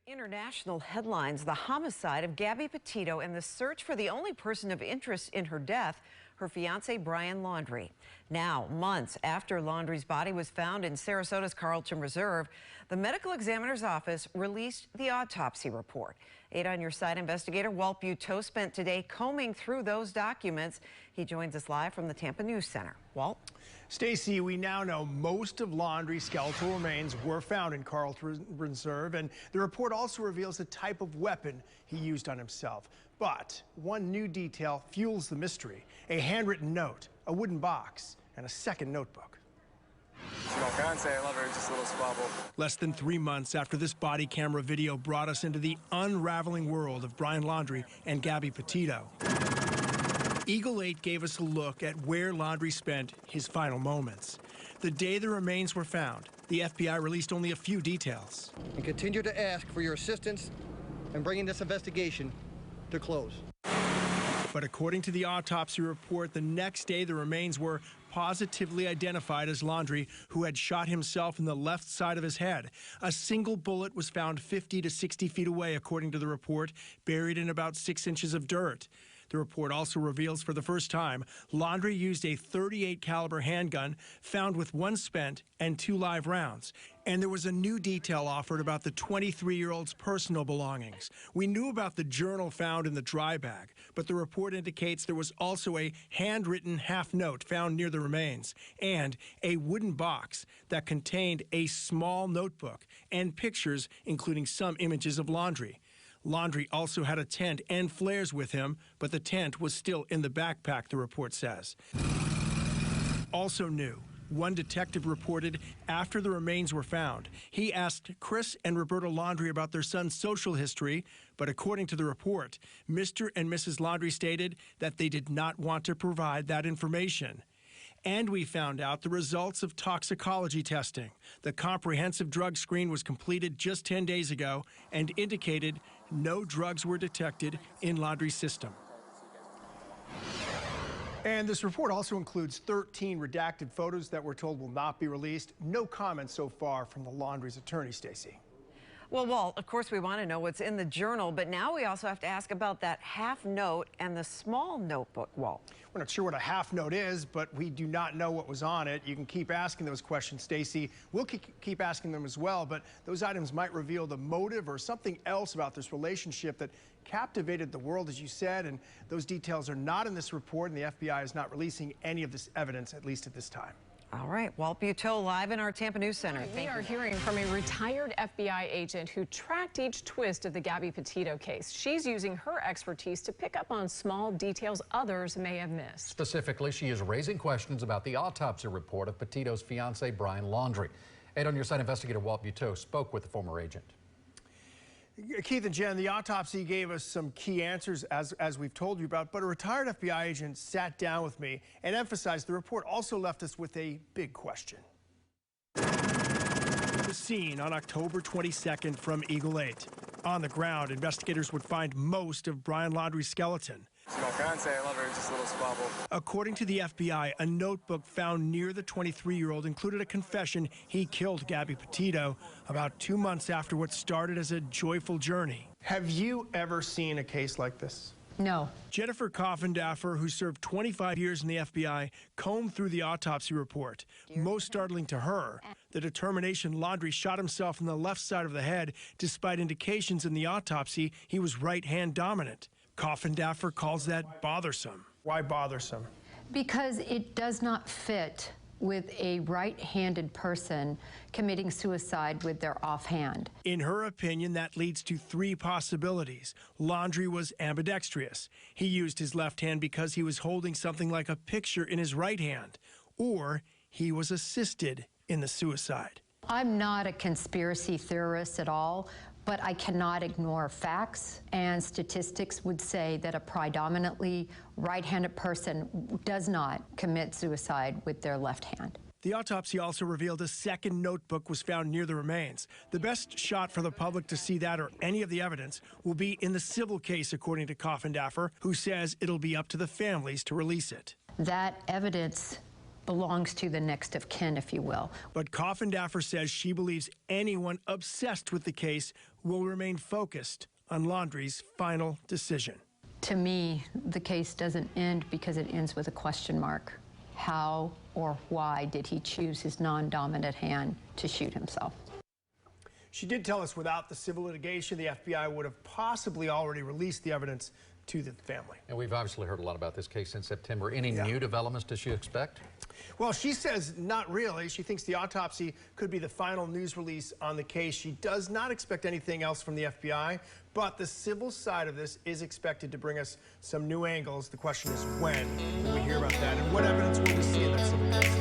International headlines, the homicide of Gabby Petito and the search for the only person of interest in her death, her fiance Brian Laundrie. Now, months after Laundrie's body was found in Sarasota's Carlton Reserve, the medical examiner's office released the autopsy report. 8 on Your Side investigator Walt Buteau spent today combing through those documents. He joins us live from the Tampa News Center. Walt? Stacey, we now know most of Laundrie's skeletal remains were found in Carlton Reserve, and the report also reveals the type of weapon he used on himself. But one new detail fuels the mystery: a handwritten note, a wooden box, and a second notebook. My fiance, I love her, just a little squabble. Less than 3 months after this body camera video brought us into the unraveling world of Brian Laundrie and Gabby Petito, Eagle 8 gave us a look at where Laundrie spent his final moments. The day the remains were found, the FBI released only a few details. And continue to ask for your assistance in bringing this investigation to close. But according to the autopsy report, the next day the remains were positively identified as Laundrie, who had shot himself in the left side of his head. A single bullet was found 50 to 60 feet away, according to the report, buried in about 6 inches of dirt. The report also reveals for the first time Laundrie used a .38 caliber handgun found with 1 spent and 2 live rounds. And there was a new detail offered about the 23-year-old's personal belongings. We knew about the journal found in the dry bag, but the report indicates there was also a handwritten half note found near the remains and a wooden box that contained a small notebook and pictures, including some images of Laundrie. Laundrie also had a tent and flares with him, but the tent was still in the backpack, the report says. Also new, one detective reported after the remains were found, he asked Chris and Roberta Laundrie about their son's social history, but according to the report, Mr. and Mrs. Laundrie stated that they did not want to provide that information. And we found out the results of toxicology testing. The comprehensive drug screen was completed just 10 days ago and indicated no drugs were detected in Laundrie's system. And this report also includes 13 redacted photos that we're told will not be released. No comments so far from the Laundrie's attorney, Stacey. Well, Walt, of course we want to know what's in the journal, but now we also have to ask about that half note and the small notebook, Walt. We're not sure what a half note is, but we do not know what was on it. You can keep asking those questions, Stacey. We'll keep asking them as well, but those items might reveal the motive or something else about this relationship that captivated the world, as you said, and those details are not in this report, and the FBI is not releasing any of this evidence, at least at this time. All right, Walt Buteau live in our Tampa News Center. We are hearing from a retired FBI agent who tracked each twist of the Gabby Petito case. She's using her expertise to pick up on small details others may have missed. Specifically, she is raising questions about the autopsy report of Petito's fiance, Brian Laundrie. 8 on Your Side investigator Walt Buteau spoke with the former agent. Keith and Jen, the autopsy gave us some key answers, as we've told you about, but a retired FBI agent sat down with me and emphasized the report also left us with a big question. The scene on October 22nd from Eagle 8. On the ground, investigators would find most of Brian Laundrie's skeleton. My fiance, I love her, just a little squabble. According to the FBI, a notebook found near the 23-year-old included a confession he killed Gabby Petito about 2 months after what started as a joyful journey. Have you ever seen a case like this? No. Jennifer Coffindaffer, who served 25 years in the FBI, combed through the autopsy report. Most startling to her, the determination Laundrie shot himself in the left side of the head, despite indications in the autopsy he was right-hand dominant. Coffindaffer calls that bothersome. Why bothersome? Because it does not fit with a right-handed person committing suicide with their offhand. In her opinion, that leads to 3 possibilities. Laundrie was ambidextrous. He used his left hand because he was holding something like a picture in his right hand. Or he was assisted in the suicide. I'm not a conspiracy theorist at all, but I cannot ignore facts, and statistics would say that a predominantly right-handed person does not commit suicide with their left hand. The autopsy also revealed a second notebook was found near the remains. The best shot for the public to see that or any of the evidence will be in the civil case, according to Coffindaffer, who says it'll be up to the families to release it. That evidence belongs to the next of kin, if you will. But Coffindaffer says she believes anyone obsessed with the case will remain focused on Laundrie's final decision. To me, the case doesn't end because it ends with a question mark. How or why did he choose his non-dominant hand to shoot himself? She did tell us without the civil litigation, the FBI would have possibly already released the evidence to the family. And we've obviously heard a lot about this case in September. Any new developments does she expect? Well, she says not really. She thinks the autopsy could be the final news release on the case. She does not expect anything else from the FBI, but the civil side of this is expected to bring us some new angles. The question is when we hear about that and what evidence will we see in that civil case.